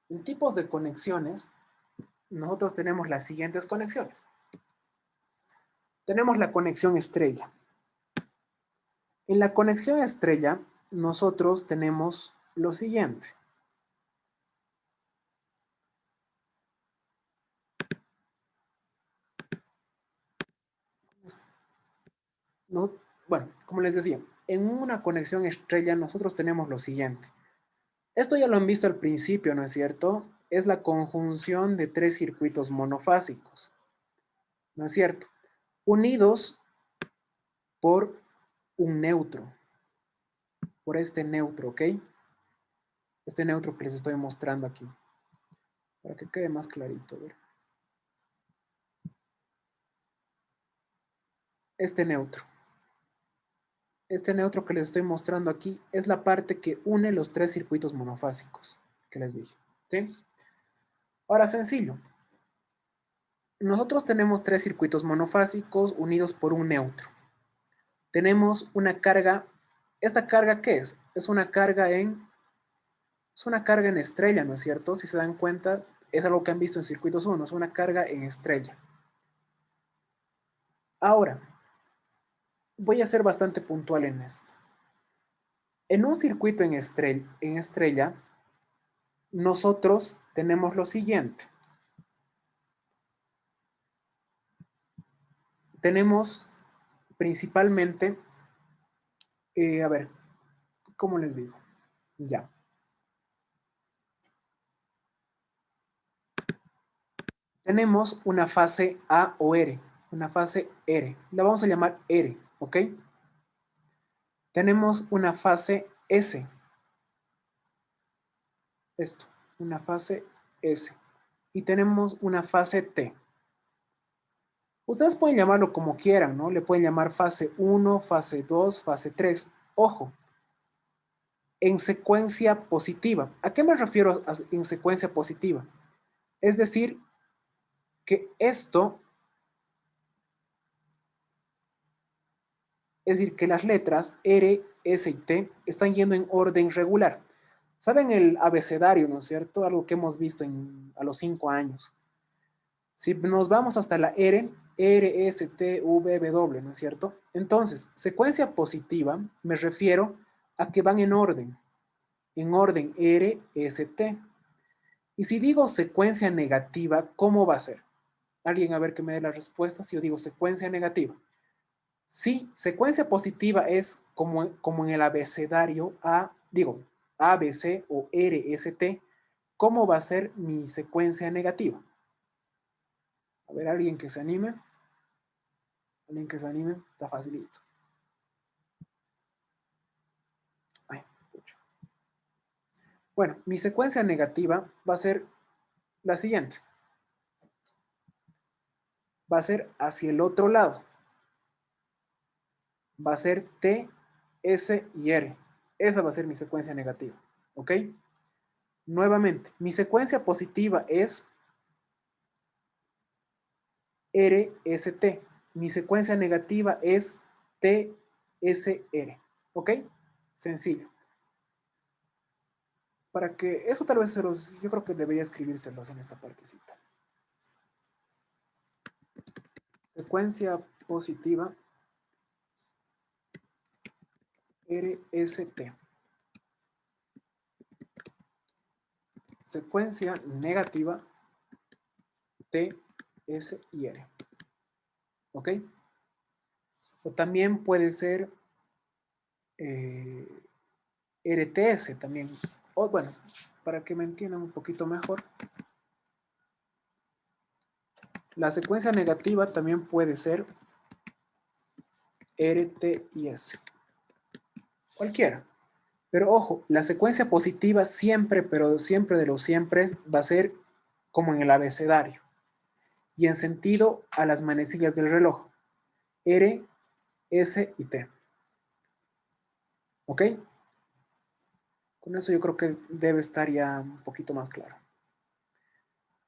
En tipos de conexiones, nosotros tenemos las siguientes conexiones. Tenemos la conexión estrella. En la conexión estrella, nosotros tenemos lo siguiente. No, bueno, como les decía, en una conexión estrella nosotros tenemos lo siguiente. Esto ya lo han visto al principio, ¿no es cierto? Es la conjunción de tres circuitos monofásicos, ¿no es cierto? Unidos por un neutro, por este neutro, ¿ok? Este neutro que les estoy mostrando aquí, para que quede más clarito. A ver. Este neutro. Este neutro que les estoy mostrando aquí es la parte que une los tres circuitos monofásicos que les dije, ¿sí? Ahora, sencillo. Nosotros tenemos tres circuitos monofásicos unidos por un neutro. Tenemos una carga. ¿Esta carga qué es? Es una carga en estrella, ¿no es cierto? Si se dan cuenta, es algo que han visto en circuitos 1, es una carga en estrella. Ahora, voy a ser bastante puntual en esto. En un circuito en estrella, nosotros tenemos lo siguiente. Tenemos principalmente, a ver, ¿cómo les digo? Ya. Tenemos una fase A o R, una fase R. La vamos a llamar R, ¿ok? Tenemos una fase S. Esto, una fase S. Y tenemos una fase T. Ustedes pueden llamarlo como quieran, ¿no? Le pueden llamar fase 1, fase 2, fase 3. Ojo, en secuencia positiva. ¿A qué me refiero en secuencia positiva? Es decir, que esto, es decir, que las letras R, S y T están yendo en orden regular. ¿Saben el abecedario, no es cierto? Algo que hemos visto a los 5 años. Si nos vamos hasta la R, R, S, T, V, W, ¿no es cierto? Entonces, secuencia positiva me refiero a que van en orden R, S, T. Y si digo secuencia negativa, ¿cómo va a ser? Alguien a ver que me dé la respuesta si yo digo secuencia negativa. Sí, secuencia positiva es como en el abecedario A, B, C o R, S, T. ¿Cómo va a ser mi secuencia negativa? A ver, alguien que se anime. Alguien que se anime, está facilito. Ay, bueno, mi secuencia negativa va a ser la siguiente. Va a ser hacia el otro lado. Va a ser T, S y R. Esa va a ser mi secuencia negativa. ¿Ok? Nuevamente, mi secuencia positiva es R, S, T. Mi secuencia negativa es T, S, R. ¿Ok? Sencillo. Para que eso tal vez yo creo que debería escribírselos en esta partecita. Secuencia positiva RST. Secuencia negativa T, S y R. ¿Ok? O también puede ser RTS también. O bueno, para que me entiendan un poquito mejor. La secuencia negativa también puede ser RT y S. Cualquiera. Pero ojo, la secuencia positiva siempre, pero siempre de los siempre, va a ser como en el abecedario. Y en sentido a las manecillas del reloj. R, S y T. ¿Ok? Con eso yo creo que debe estar ya un poquito más claro.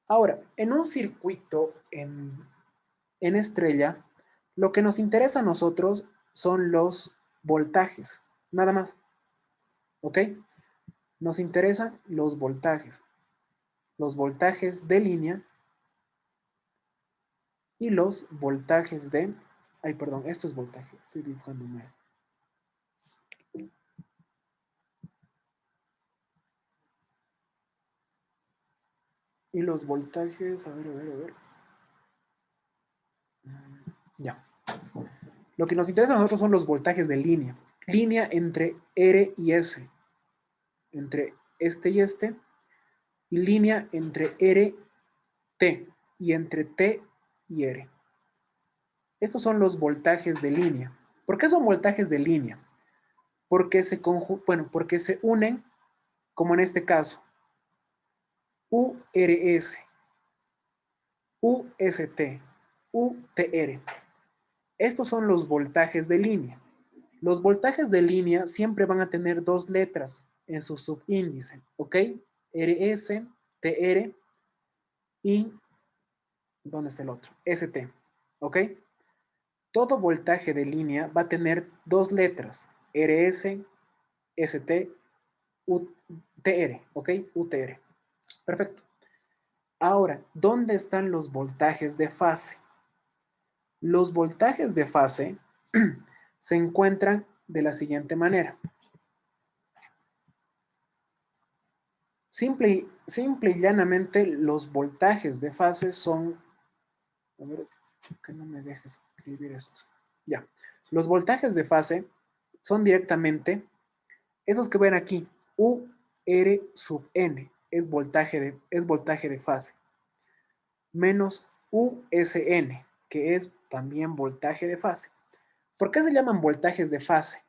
Ahora, en un circuito en estrella, lo que nos interesa a nosotros son los voltajes, nada más. ¿Ok? Nos interesan los voltajes. los voltajes de línea y los voltajes de... Ay, perdón, esto es voltaje, estoy dibujando mal. Y los voltajes, a ver. Ya. Lo que nos interesa a nosotros son los voltajes de línea. Línea entre R y S. Entre este y este. Y línea entre R, T. Y entre T y R. Estos son los voltajes de línea. ¿Por qué son voltajes de línea? Porque porque se unen, como en este caso, URS, UST, UTR. Estos son los voltajes de línea. Los voltajes de línea siempre van a tener dos letras en su subíndice, ¿ok? RS, TR y, ¿dónde está el otro? ST, ¿ok? Todo voltaje de línea va a tener dos letras, RS, ST, UTR, ¿ok? UTR. Perfecto. Ahora, ¿dónde están los voltajes de fase? Los voltajes de fase se encuentran de la siguiente manera. Simple y llanamente, los voltajes de fase son... A ver, que no me dejes escribir estos. Ya. Los voltajes de fase son directamente esos que ven aquí. U, R sub N es voltaje de fase. Menos USN, que es también voltaje de fase. ¿Por qué se llaman voltajes de fase?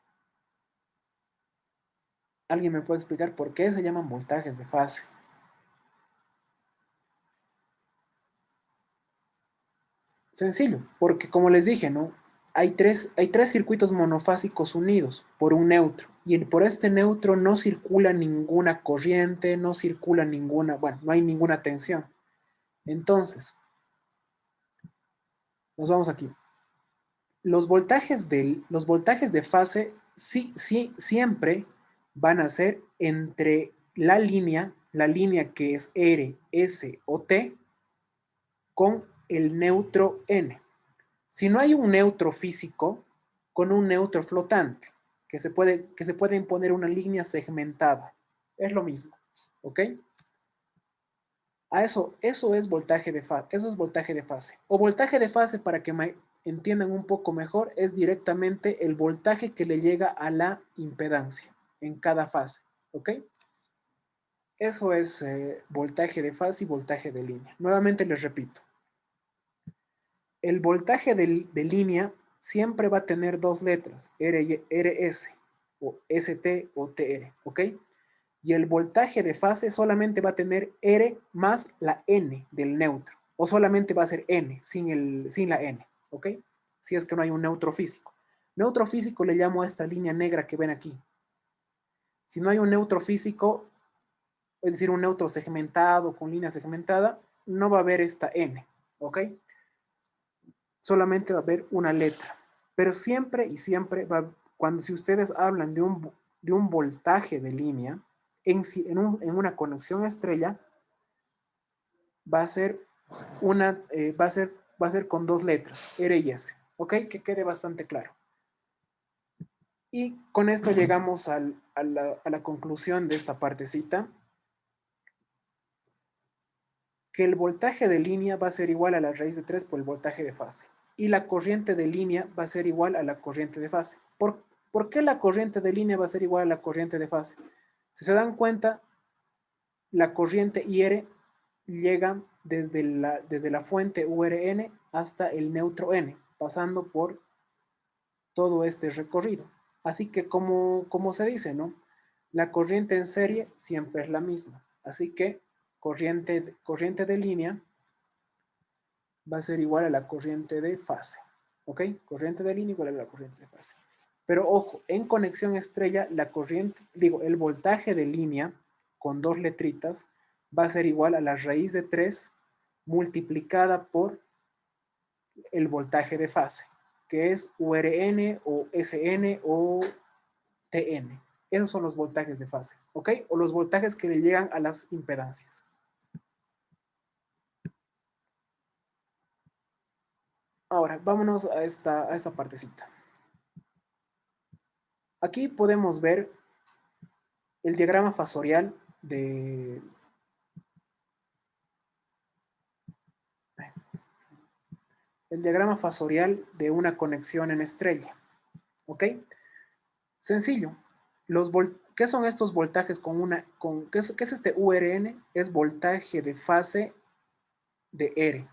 ¿Alguien me puede explicar por qué se llaman voltajes de fase? Sencillo, porque como les dije, ¿no? Hay tres circuitos monofásicos unidos por un neutro. Y por este neutro no circula ninguna corriente, no circula ninguna, bueno, no hay ninguna tensión. Entonces, nos vamos aquí. Los voltajes de fase sí, siempre van a ser entre la línea que es R, S o T, con el neutro N. Si no hay un neutro físico, con un neutro flotante, que se puede imponer una línea segmentada. Es lo mismo, ¿ok? Eso es voltaje de fase, eso es voltaje de fase. O voltaje de fase, para que me entiendan un poco mejor, es directamente el voltaje que le llega a la impedancia en cada fase, ¿ok? Eso es voltaje de fase y voltaje de línea. Nuevamente les repito. El voltaje de línea siempre va a tener dos letras, RS o ST o TR, ¿ok? Y el voltaje de fase solamente va a tener R más la N del neutro, o solamente va a ser N sin la N, ¿ok? Si es que no hay un neutro físico. Neutro físico le llamo a esta línea negra que ven aquí. Si no hay un neutro físico, es decir, un neutro segmentado con línea segmentada, no va a haber esta N, ¿ok? Solamente va a haber una letra. Pero siempre y siempre, si ustedes hablan de un voltaje de línea, en una conexión estrella, va a ser va a ser con dos letras, R y S. ¿Ok? Que quede bastante claro. Y con esto llegamos a la conclusión de esta partecita, que el voltaje de línea va a ser igual a la raíz de 3 por el voltaje de fase. Y la corriente de línea va a ser igual a la corriente de fase. ¿Por qué la corriente de línea va a ser igual a la corriente de fase? Si se dan cuenta, la corriente IR llega desde la fuente URN hasta el neutro N, pasando por todo este recorrido. Así que como se dice, ¿no? La corriente en serie siempre es la misma. Así que corriente de línea va a ser igual a la corriente de fase. ¿Ok? Corriente de línea igual a la corriente de fase. Pero ojo, en conexión estrella, el voltaje de línea con dos letritas va a ser igual a la raíz de 3 multiplicada por el voltaje de fase, que es URN o SN o TN. Esos son los voltajes de fase, ¿ok? O los voltajes que le llegan a las impedancias. Ahora, vámonos a esta partecita. Aquí podemos ver el diagrama fasorial de... El diagrama fasorial de una conexión en estrella. ¿Ok? Sencillo. ¿Qué son estos voltajes con una... ¿qué es este URN? Es voltaje de fase de R.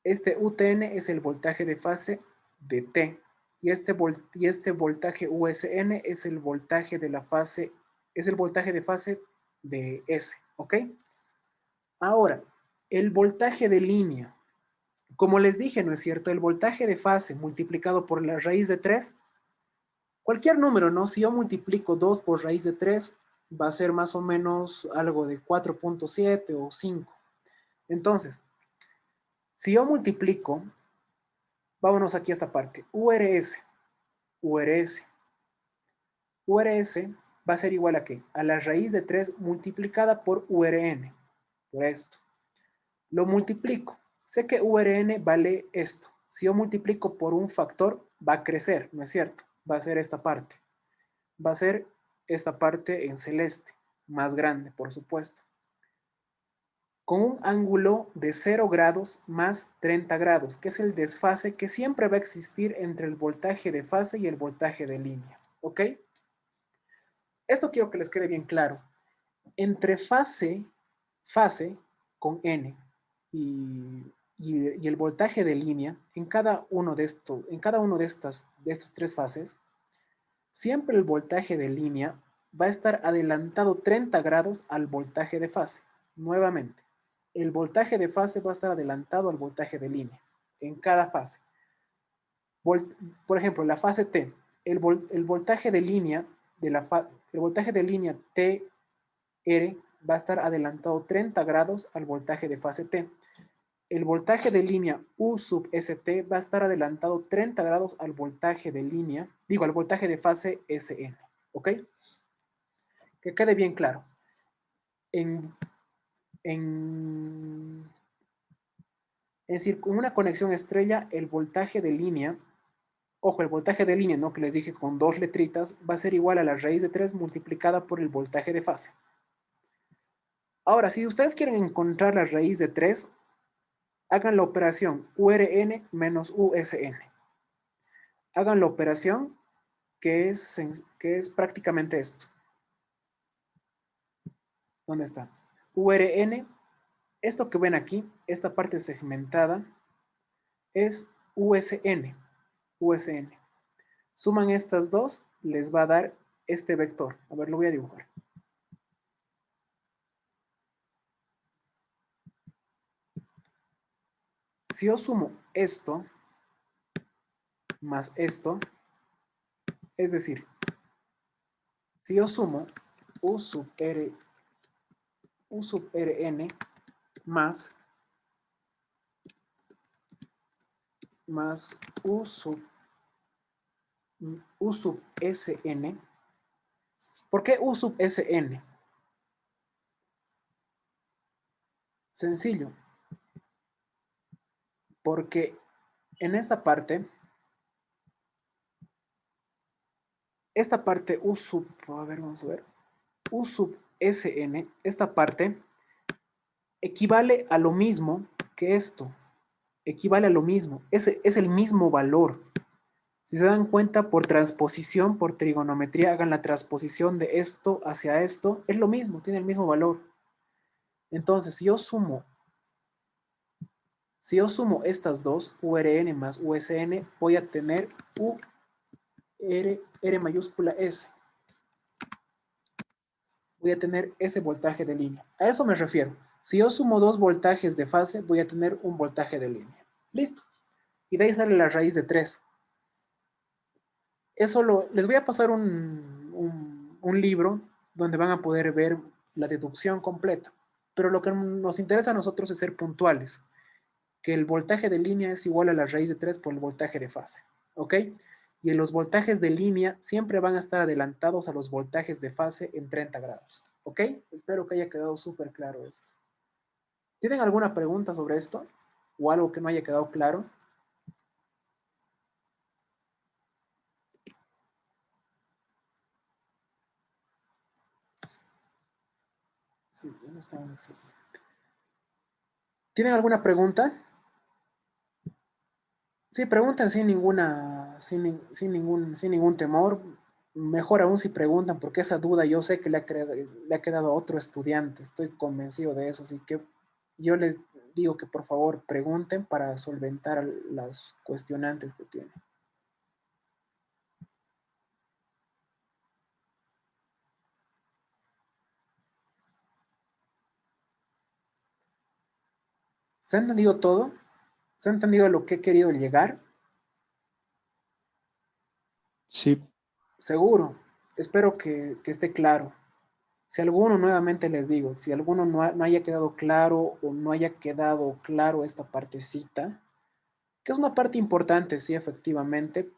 Este UTN es el voltaje de fase de T. Y este voltaje USN es el voltaje de la fase, es el voltaje de fase de S. ¿Ok? Ahora, el voltaje de línea. Como les dije, ¿no es cierto? El voltaje de fase multiplicado por la raíz de 3, cualquier número, ¿no? Si yo multiplico 2 por raíz de 3, va a ser más o menos algo de 4.7 o 5. Entonces, si yo multiplico, vámonos aquí a esta parte, URS, URS, URS va a ser igual a ¿qué? A la raíz de 3 multiplicada por URN, por esto. Lo multiplico. Sé que URN vale esto. Si yo multiplico por un factor, va a crecer, ¿no es cierto? Va a ser esta parte. Va a ser esta parte en celeste, más grande, por supuesto. Con un ángulo de 0 grados más 30 grados, que es el desfase que siempre va a existir entre el voltaje de fase y el voltaje de línea. ¿Ok? Esto quiero que les quede bien claro. Entre fase con N y el voltaje de línea, en cada uno de estas tres fases, siempre el voltaje de línea va a estar adelantado 30 grados al voltaje de fase. Nuevamente, el voltaje de fase va a estar adelantado al voltaje de línea en cada fase. Por ejemplo, la fase T, el voltaje de línea el voltaje de línea TR va a estar adelantado 30 grados al voltaje de fase T. El voltaje de línea U sub ST va a estar adelantado 30 grados al voltaje de línea, al voltaje de fase SN. ¿Ok? Que quede bien claro. En, en, en una conexión estrella, el voltaje de línea, ojo, el voltaje de línea, ¿no? Que les dije con dos letritas, va a ser igual a la raíz de 3 multiplicada por el voltaje de fase. Ahora, si ustedes quieren encontrar la raíz de 3, hagan la operación URN menos USN. Hagan la operación que es prácticamente esto. ¿Dónde está? URN, esto que ven aquí, esta parte segmentada, es USN. USN. Suman estas dos, les va a dar este vector. A ver, lo voy a dibujar. Si yo sumo esto más esto, es decir, si yo sumo U sub Rn más U sub Sn. ¿Por qué U sub Sn? Sencillo. Porque en esta parte U sub, a ver, vamos a ver, U sub Sn, esta parte equivale a lo mismo que esto. Equivale a lo mismo. Es el mismo valor. Si se dan cuenta, por transposición, por trigonometría, hagan la transposición de esto hacia esto, es lo mismo, tiene el mismo valor. Entonces, si yo sumo estas dos, URN más USN, voy a tener R mayúscula S. Voy a tener ese voltaje de línea. A eso me refiero. Si yo sumo dos voltajes de fase, voy a tener un voltaje de línea. Listo. Y de ahí sale la raíz de 3. Les voy a pasar un libro donde van a poder ver la deducción completa. Pero lo que nos interesa a nosotros es ser puntuales, que el voltaje de línea es igual a la raíz de 3 por el voltaje de fase. ¿Ok? Y los voltajes de línea siempre van a estar adelantados a los voltajes de fase en 30 grados. ¿Ok? Espero que haya quedado súper claro esto. ¿Tienen alguna pregunta sobre esto? ¿O algo que no haya quedado claro? Sí, ya no estamos así. ¿Tienen alguna pregunta? Sí, preguntan sin ningún temor. Mejor aún si preguntan, porque esa duda yo sé que le ha quedado a otro estudiante. Estoy convencido de eso. Así que yo les digo que por favor pregunten para solventar las cuestionantes que tienen. ¿Se ha entendido todo? ¿Se ha entendido a lo que he querido llegar? Sí, Seguro. Espero que esté claro. Si alguno, nuevamente les digo, si alguno no haya quedado claro o no haya quedado claro esta partecita, que es una parte importante, sí, efectivamente,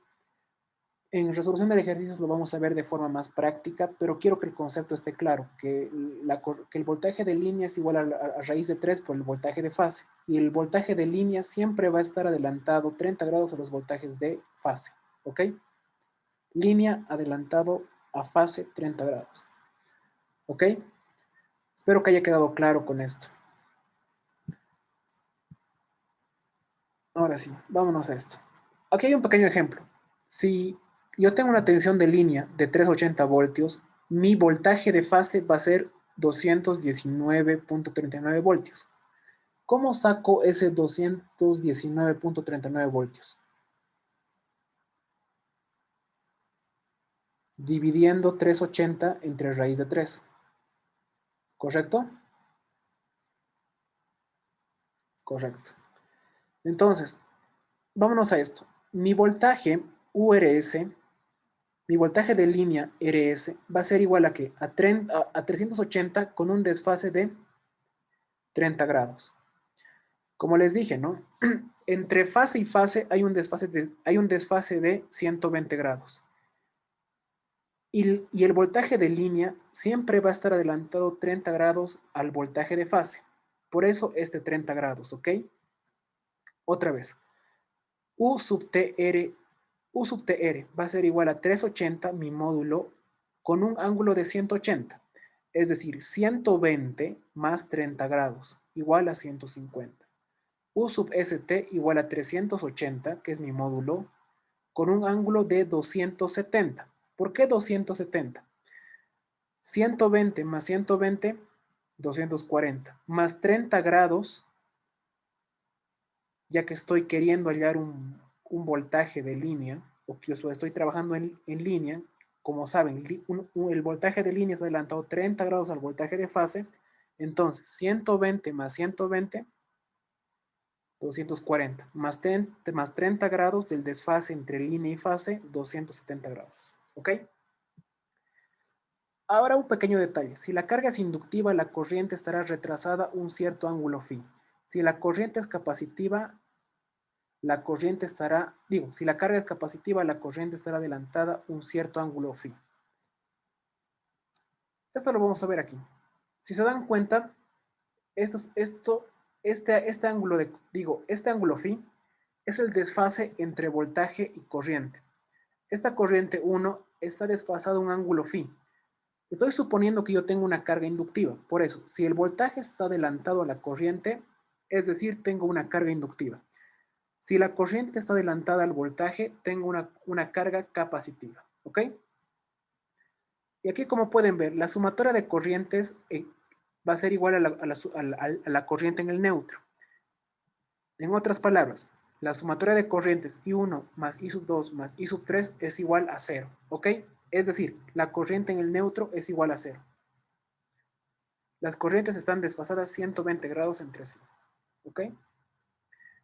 en resolución de ejercicios lo vamos a ver de forma más práctica, pero quiero que el concepto esté claro, que el voltaje de línea es igual a raíz de 3 por el voltaje de fase, y el voltaje de línea siempre va a estar adelantado 30 grados a los voltajes de fase, ¿ok? Línea adelantado a fase 30 grados, ¿ok? Espero que haya quedado claro con esto. Ahora sí, vámonos a esto. Aquí hay un pequeño ejemplo. Si yo tengo una tensión de línea de 380 voltios, mi voltaje de fase va a ser 219.39 voltios. ¿Cómo saco ese 219.39 voltios? Dividiendo 380 entre raíz de 3. ¿Correcto? Correcto. Entonces, vámonos a esto. Mi voltaje URS, mi voltaje de línea RS va a ser igual a ¿qué? A 380 con un desfase de 30 grados. Como les dije, ¿no? Entre fase y fase hay un desfase de 120 grados. Y el voltaje de línea siempre va a estar adelantado 30 grados al voltaje de fase. Por eso este 30 grados, ¿ok? Otra vez. U sub TR, U sub TR va a ser igual a 380 mi módulo con un ángulo de 180. Es decir, 120 más 30 grados igual a 150. U sub ST igual a 380, que es mi módulo, con un ángulo de 270. ¿Por qué 270? 120 más 120, 240, más 30 grados, ya que estoy queriendo hallar un voltaje de línea, o que yo estoy trabajando en línea. Como saben, el voltaje de línea es adelantado 30 grados al voltaje de fase. Entonces, 120 más 120, 240, más 30 grados del desfase entre línea y fase, 270 grados. ¿Ok? Ahora un pequeño detalle. Si la carga es inductiva, la corriente estará retrasada un cierto ángulo phi. Si la corriente es capacitiva, la corriente estará, si la carga es capacitiva, la corriente estará adelantada un cierto ángulo phi. Esto lo vamos a ver aquí. Si se dan cuenta, este ángulo este ángulo phi es el desfase entre voltaje y corriente. Esta corriente 1 está desfasada un ángulo phi. Estoy suponiendo que yo tengo una carga inductiva. Por eso, si el voltaje está adelantado a la corriente, es decir, tengo una carga inductiva. Si la corriente está adelantada al voltaje, tengo una carga capacitiva. ¿Ok? Y aquí, como pueden ver, la sumatoria de corrientes va a ser igual a la corriente en el neutro. En otras palabras, la sumatoria de corrientes I1 más I sub 2 más I sub 3 es igual a 0. ¿Ok? Es decir, la corriente en el neutro es igual a 0. Las corrientes están desfasadas 120 grados entre sí. ¿Ok?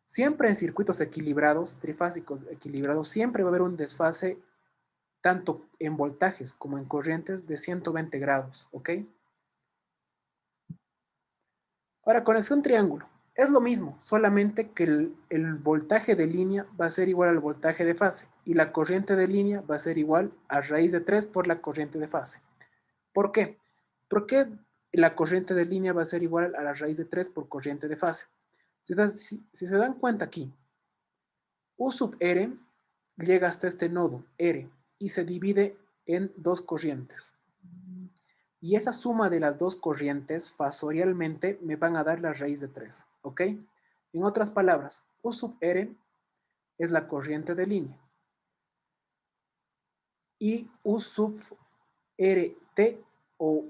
Siempre en circuitos equilibrados, trifásicos equilibrados, siempre va a haber un desfase tanto en voltajes como en corrientes de 120 grados. ¿Ok? Ahora, conexión triángulo. Es lo mismo, solamente que el voltaje de línea va a ser igual al voltaje de fase y la corriente de línea va a ser igual a raíz de 3 por la corriente de fase. ¿Por qué? Porque la corriente de línea va a ser igual a la raíz de 3 por corriente de fase. Si se dan cuenta aquí, U sub R llega hasta este nodo R y se divide en dos corrientes. Y esa suma de las dos corrientes fasorialmente me van a dar la raíz de 3, ¿ok? En otras palabras, U sub R es la corriente de línea y U sub RT o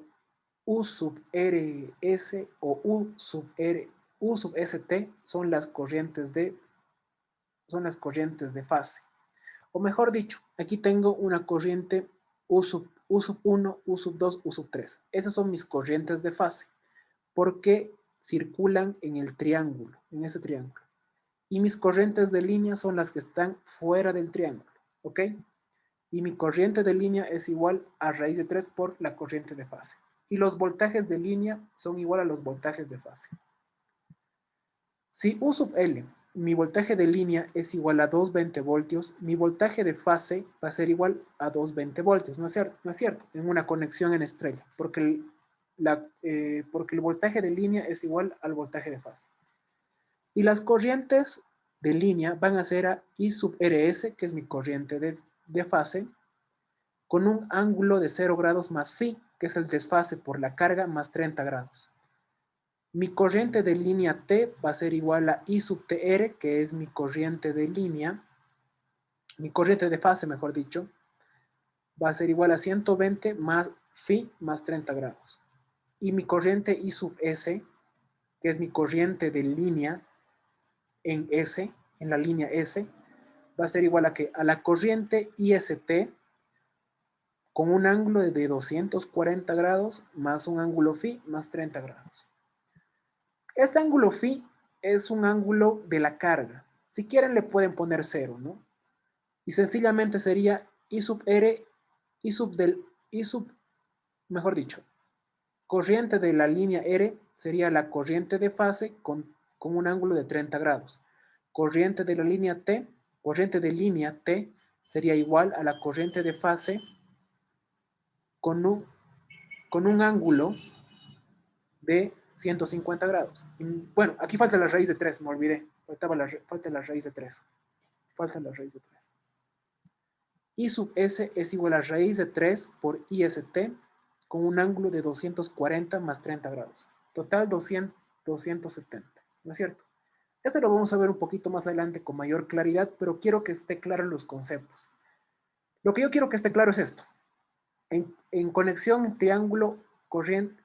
U sub RS o U sub ST son las corrientes de fase. O mejor dicho, aquí tengo una corriente U sub 1, U sub 2, U sub 3. Esas son mis corrientes de fase porque circulan en el triángulo, en ese triángulo. Y mis corrientes de línea son las que están fuera del triángulo, ¿ok? Y mi corriente de línea es igual a raíz de 3 por la corriente de fase. Y los voltajes de línea son igual a los voltajes de fase. Si U sub L, mi voltaje de línea es igual a 220 voltios, mi voltaje de fase va a ser igual a 220 voltios, ¿no es cierto? ¿No es cierto? En una conexión en estrella, porque el voltaje de línea es igual al voltaje de fase. Y las corrientes de línea van a ser a I sub RS, que es mi corriente de fase, con un ángulo de 0 grados más phi, que es el desfase por la carga, más 30 grados. Mi corriente de línea T va a ser igual a I sub TR, que es mi corriente de línea, mi corriente de fase, mejor dicho, va a ser igual a 120 más phi más 30 grados. Y mi corriente I sub S, que es mi corriente de línea en S, en la línea S, va a ser igual a, ¿qué? A la corriente IST con un ángulo de 240 grados más un ángulo phi más 30 grados. Este ángulo phi es un ángulo de la carga. Si quieren le pueden poner 0, ¿no? Y sencillamente sería I sub R, mejor dicho, corriente de la línea R sería la corriente de fase con un ángulo de 30 grados. Corriente de la línea T, corriente de línea T sería igual a la corriente de fase con un ángulo de 150 grados. Y, bueno, aquí falta la raíz de 3, me olvidé. Falta la raíz de 3. Falta la raíz de 3. I sub S es igual a raíz de 3 por IST con un ángulo de 240 más 30 grados. Total 270, ¿no es cierto? Esto lo vamos a ver un poquito más adelante con mayor claridad, pero quiero que esté claro los conceptos. Lo que yo quiero que esté claro es esto. En conexión triángulo,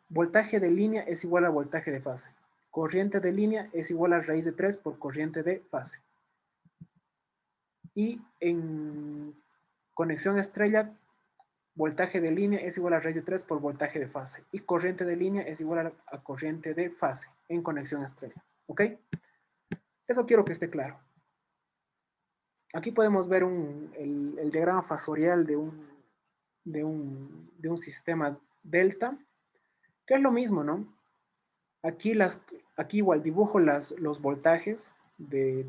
voltaje de línea es igual a voltaje de fase. Corriente de línea es igual a raíz de 3 por corriente de fase. Y en conexión estrella, voltaje de línea es igual a raíz de 3 por voltaje de fase. Y corriente de línea es igual a corriente de fase en conexión estrella. ¿Ok? Eso quiero que esté claro. Aquí podemos ver el diagrama fasorial de un sistema delta, que es lo mismo, ¿no? Aquí igual dibujo los voltajes de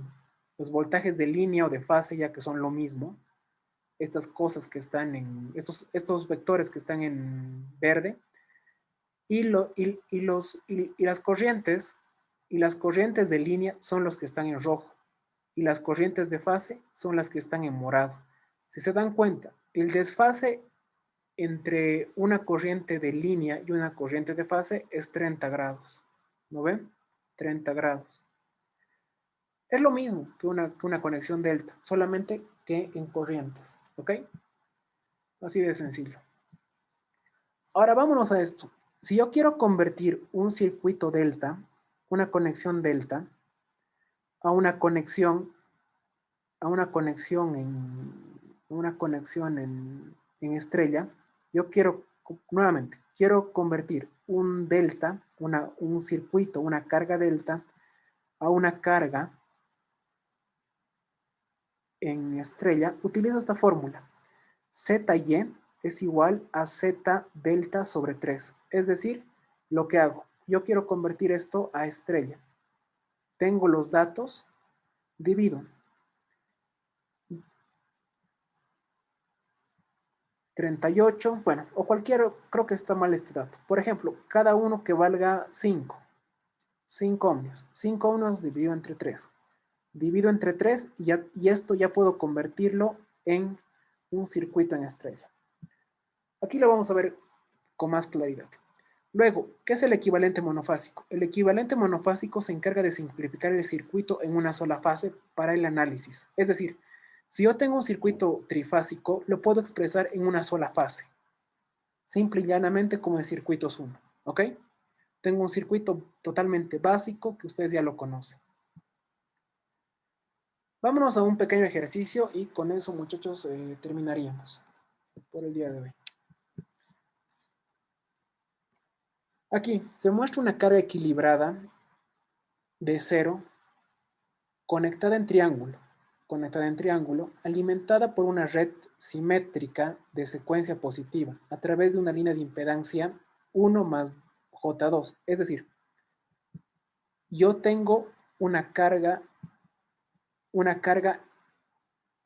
línea o de fase, ya que son lo mismo. Estas cosas que están estos vectores que están en verde, y las corrientes de línea son los que están en rojo, y las corrientes de fase son las que están en morado. Si se dan cuenta, el desfase entre una corriente de línea y una corriente de fase es 30 grados. ¿No ven? 30 grados. Es lo mismo que una conexión delta, solamente que en corrientes. ¿Ok? Así de sencillo. Ahora vámonos a esto. Si yo quiero convertir un circuito delta, una conexión delta, a una conexión en estrella, yo quiero convertir un delta, un circuito, una carga delta, a una carga en estrella, utilizo esta fórmula. ZY es igual a Z delta sobre 3. Es decir, lo que hago, yo quiero convertir esto a estrella. Tengo los datos, divido 38, bueno, o cualquier, creo que está mal este dato. Por ejemplo, cada uno que valga 5 ohmios. 5 ohmios dividido entre 3. Divido entre 3 y esto ya puedo convertirlo en un circuito en estrella. Aquí lo vamos a ver con más claridad. Luego, ¿qué es el equivalente monofásico? El equivalente monofásico se encarga de simplificar el circuito en una sola fase para el análisis. Es decir, si yo tengo un circuito trifásico, lo puedo expresar en una sola fase, simple y llanamente como en circuitos 1, ¿ok? Tengo un circuito totalmente básico que ustedes ya lo conocen. Vámonos a un pequeño ejercicio y con eso, muchachos, terminaríamos por el día de hoy. Aquí se muestra una carga equilibrada de 0 conectada en triángulo, alimentada por una red simétrica de secuencia positiva a través de una línea de impedancia 1 más J2. Es decir, yo tengo una carga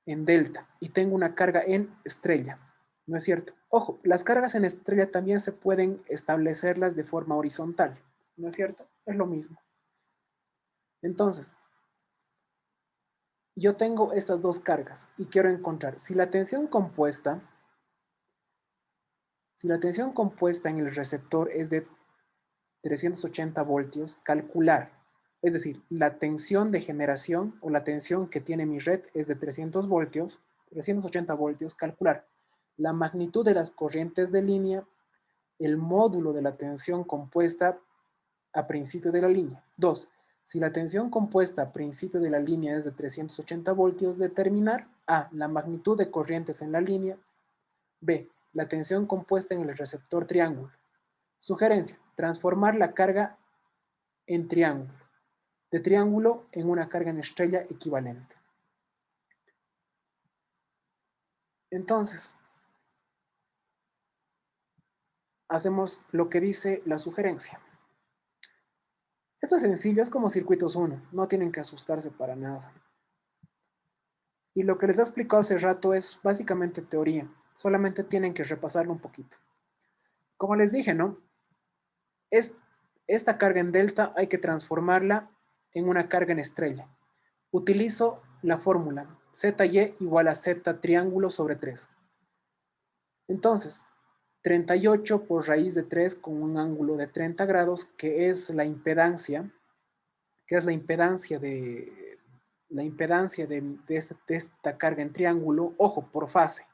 en delta y tengo una carga en estrella, ¿no es cierto? Ojo, las cargas en estrella también se pueden establecerlas de forma horizontal, ¿no es cierto? Es lo mismo. Entonces, yo tengo estas dos cargas y quiero encontrar si la tensión compuesta en el receptor es de 380 voltios, calcular, es decir, la tensión de generación o la tensión que tiene mi red es de 300 voltios, 380 voltios, calcular la magnitud de las corrientes de línea, el módulo de la tensión compuesta a principio de la línea. 2. Si la tensión compuesta a principio de la línea es de 380 voltios, determinar A. La magnitud de corrientes en la línea. B. La tensión compuesta en el receptor triángulo. Sugerencia. Transformar la carga en triángulo. De triángulo en una carga en estrella equivalente. Entonces, hacemos lo que dice la sugerencia. Esto es sencillo, es como circuitos 1, no tienen que asustarse para nada. Y lo que les he explicado hace rato es básicamente teoría, solamente tienen que repasarlo un poquito. Como les dije, ¿no? Esta carga en delta hay que transformarla en una carga en estrella. Utilizo la fórmula ZY igual a Z triángulo sobre 3. Entonces, 38 por raíz de 3 con un ángulo de 30 grados, que es la impedancia, de esta carga en triángulo, ojo, por fase,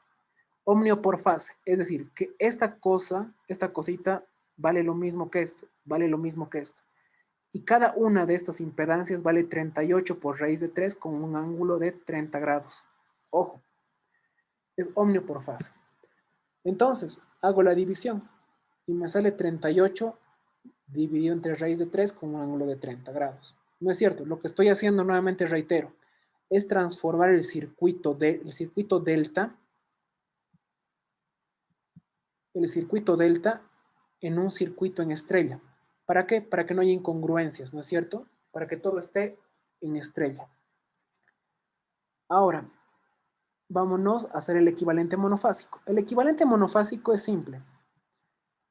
ohmio por fase, es decir, que esta cosita vale lo mismo que esto, vale lo mismo que esto. Y cada una de estas impedancias vale 38 por raíz de 3 con un ángulo de 30 grados. Ojo, es ohmio por fase. Entonces, hago la división y me sale 38 dividido entre raíz de 3 con un ángulo de 30 grados. No es cierto, lo que estoy haciendo, nuevamente reitero, es transformar el circuito delta en un circuito en estrella. ¿Para qué? Para que no haya incongruencias, ¿no es cierto? Para que todo esté en estrella. Ahora, vámonos a hacer el equivalente monofásico. El equivalente monofásico es simple.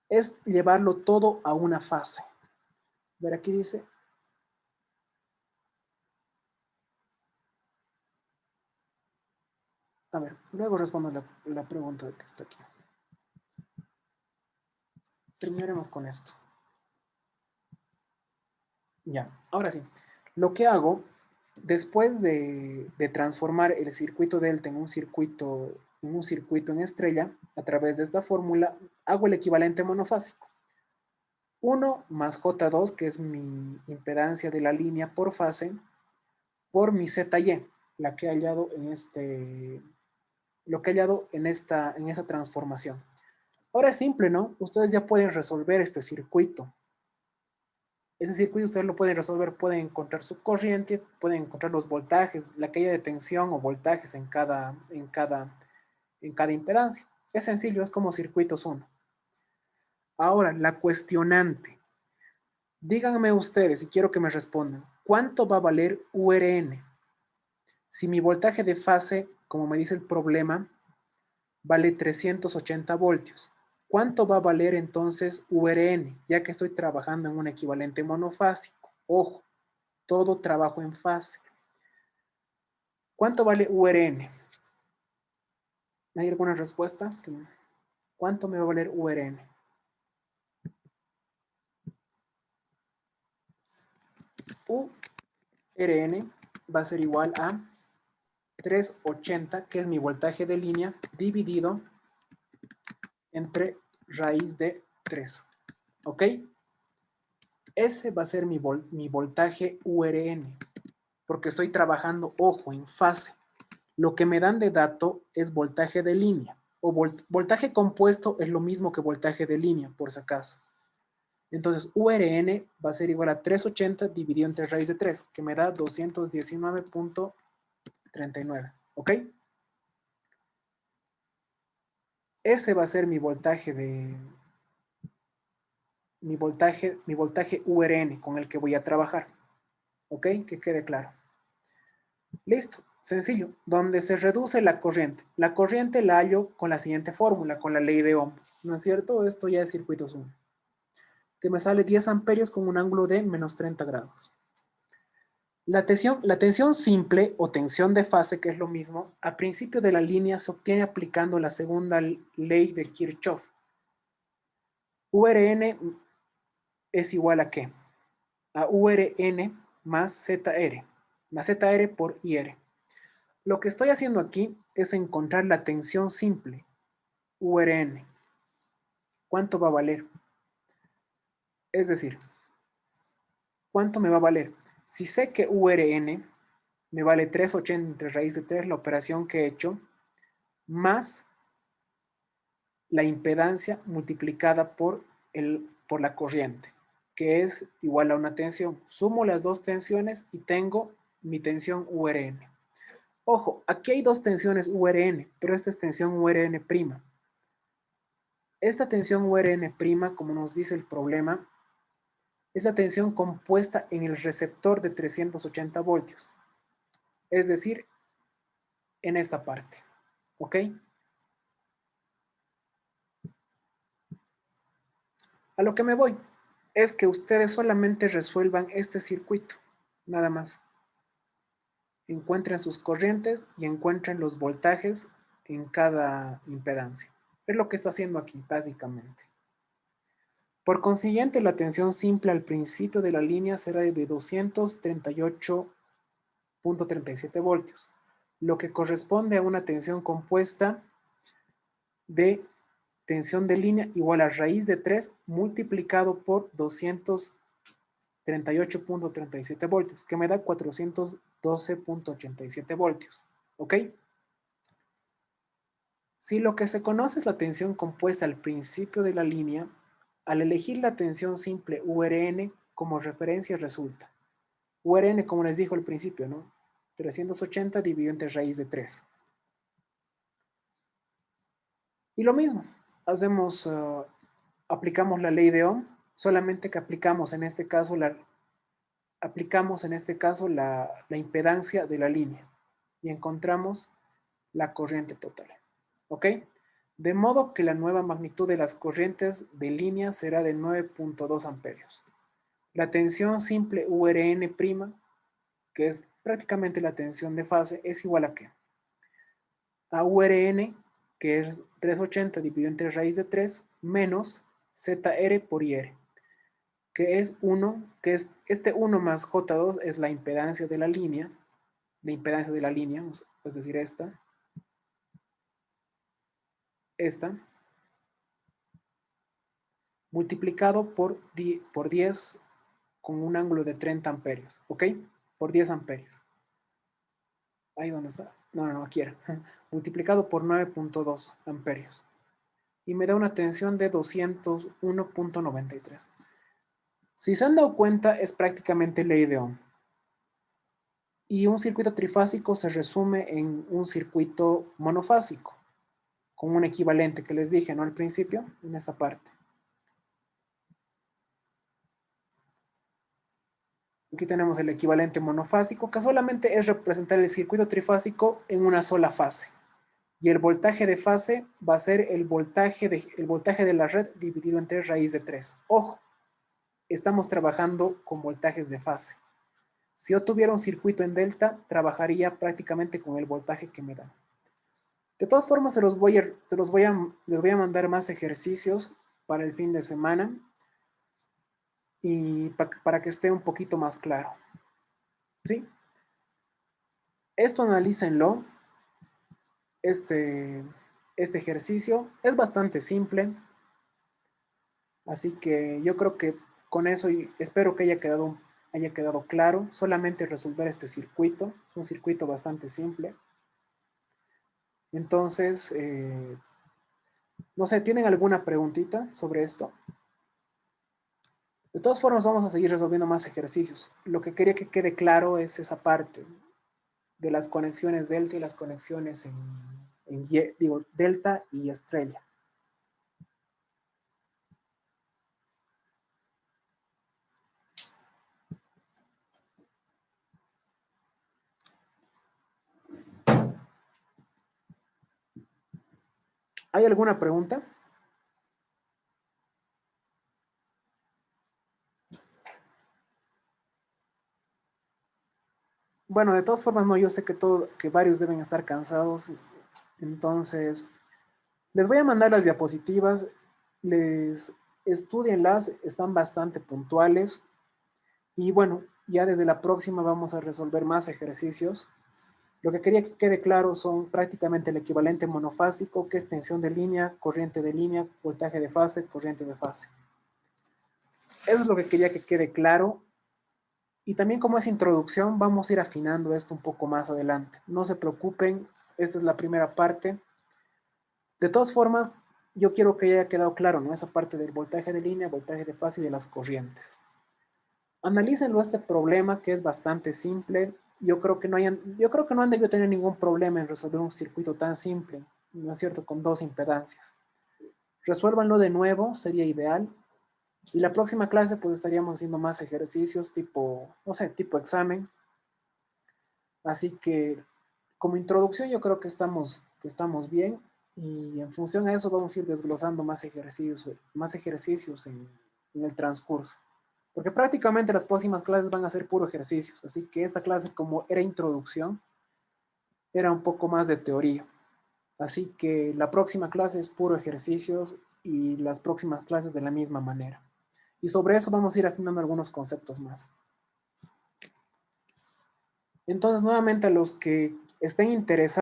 Es llevarlo todo a una fase. Ver, aquí dice. A ver, luego respondo la pregunta que está aquí. Terminaremos con esto. Ya, ahora sí. Lo que hago, después de transformar el circuito delta en un circuito en estrella, a través de esta fórmula, hago el equivalente monofásico. 1 más J2, que es mi impedancia de la línea por fase, por mi ZY, la que he hallado lo que he hallado en esta transformación. Ahora es simple, ¿no? Ustedes ya pueden resolver este circuito. Ese circuito ustedes lo pueden resolver, pueden encontrar su corriente, pueden encontrar los voltajes, la caída de tensión o voltajes en cada impedancia. Es sencillo, es como circuitos 1. Ahora, la cuestionante. Díganme ustedes, y quiero que me respondan, ¿cuánto va a valer URN? Si mi voltaje de fase, como me dice el problema, vale 380 voltios. ¿Cuánto va a valer entonces URN? Ya que estoy trabajando en un equivalente monofásico. Ojo, todo trabajo en fase. ¿Cuánto vale URN? ¿Hay alguna respuesta? ¿Cuánto me va a valer URN? URN va a ser igual a 380, que es mi voltaje de línea, dividido entre raíz de 3. ¿Ok? Ese va a ser mi voltaje URN, porque estoy trabajando, ojo, en fase. Lo que me dan de dato es voltaje de línea, o voltaje compuesto es lo mismo que voltaje de línea, por si acaso. Entonces, URN va a ser igual a 380 dividido entre raíz de 3, que me da 219.39. ¿Ok? Ese va a ser mi voltaje mi voltaje URN con el que voy a trabajar. ¿Ok? Que quede claro. Listo, sencillo. Donde se reduce la corriente. La corriente la hallo con la siguiente fórmula, con la ley de Ohm. ¿No es cierto? Esto ya es circuitos 1. Que me sale 10 amperios con un ángulo de menos 30 grados. La tensión simple o tensión de fase, que es lo mismo, a principio de la línea se obtiene aplicando la segunda ley de Kirchhoff. URN es igual a ¿qué? A URN más ZR, más ZR por IR. Lo que estoy haciendo aquí es encontrar la tensión simple, URN. ¿Cuánto va a valer? Es decir, ¿cuánto me va a valer? Si sé que URN me vale 380 entre raíz de 3, la operación que he hecho, más la impedancia multiplicada por la corriente, que es igual a una tensión. Sumo las dos tensiones y tengo mi tensión URN. Ojo, aquí hay dos tensiones URN, pero esta es tensión URN'. Esta tensión URN', como nos dice el problema, es la tensión compuesta en el receptor de 380 voltios. Es decir, en esta parte. ¿Ok? A lo que me voy es que ustedes solamente resuelvan este circuito, nada más. Encuentren sus corrientes y encuentren los voltajes en cada impedancia. Es lo que está haciendo aquí, básicamente. Por consiguiente, la tensión simple al principio de la línea será de 238.37 voltios, lo que corresponde a una tensión compuesta de tensión de línea igual a raíz de 3 multiplicado por 238.37 voltios, que me da 412.87 voltios. ¿Ok? Si lo que se conoce es la tensión compuesta al principio de la línea, al elegir la tensión simple URN como referencia resulta. URN, como les dijo al principio, ¿no? 380 dividido entre raíz de 3. Y lo mismo, aplicamos la ley de Ohm, solamente que aplicamos en este caso la impedancia de la línea y encontramos la corriente total. ¿Ok? De modo que la nueva magnitud de las corrientes de línea será de 9.2 amperios. La tensión simple URN', que es prácticamente la tensión de fase, es igual a ¿qué? A URN, que es 380 dividido entre raíz de 3, menos ZR por IR, que es 1, que es este 1 más J2 es la impedancia de la línea, es decir, esta, multiplicado por 10 con un ángulo de 30 amperios, ¿ok? Por 10 amperios. Ahí donde está. No, aquí era. Multiplicado por 9.2 amperios. Y me da una tensión de 201.93. Si se han dado cuenta, es prácticamente ley de Ohm. Y un circuito trifásico se resume en un circuito monofásico, con un equivalente que les dije, ¿no? Al principio, en esta parte. Aquí tenemos el equivalente monofásico, que solamente es representar el circuito trifásico en una sola fase. Y el voltaje de fase va a ser el voltaje de la red dividido entre raíz de 3. Ojo, estamos trabajando con voltajes de fase. Si yo tuviera un circuito en delta, trabajaría prácticamente con el voltaje que me dan. De todas formas, les voy a mandar más ejercicios para el fin de semana. y para que esté un poquito más claro. ¿Sí? Esto analícenlo. Este, este ejercicio es bastante simple, así que yo creo que con eso y espero que haya quedado claro. Solamente resolver este circuito, es un circuito bastante simple. Entonces, no sé, ¿tienen alguna preguntita sobre esto? De todas formas, vamos a seguir resolviendo más ejercicios. Lo que quería que quede claro es esa parte de las conexiones delta y las conexiones en Y, digo, delta y estrella. ¿Hay alguna pregunta? Bueno, de todas formas, no, yo sé que varios deben estar cansados, entonces les voy a mandar las diapositivas, les estudienlas, están bastante puntuales y bueno, ya desde la próxima vamos a resolver más ejercicios. Lo que quería que quede claro son prácticamente el equivalente monofásico, que es tensión de línea, voltaje de fase, corriente de fase. Eso es lo que quería que quede claro. Y también como es introducción, vamos a ir afinando esto un poco más adelante. No se preocupen, esta es la primera parte. De todas formas, yo quiero que haya quedado claro, ¿no? Esa parte del voltaje de línea, voltaje de fase y de las corrientes. Analícenlo este problema que es bastante simple. Yo creo que no han debido tener ningún problema en resolver un circuito tan simple, ¿no es cierto? Con dos impedancias. Resuélvanlo de nuevo, sería ideal. Y la próxima clase pues estaríamos haciendo más ejercicios tipo, no sé, tipo examen. Así que como introducción yo creo que estamos bien y en función a eso vamos a ir desglosando más ejercicios en el transcurso. Porque prácticamente las próximas clases van a ser puro ejercicios, así que esta clase como era introducción, era un poco más de teoría. Así que la próxima clase es puro ejercicios y las próximas clases de la misma manera. Y sobre eso vamos a ir afinando algunos conceptos más. Entonces, nuevamente a los que estén interesados,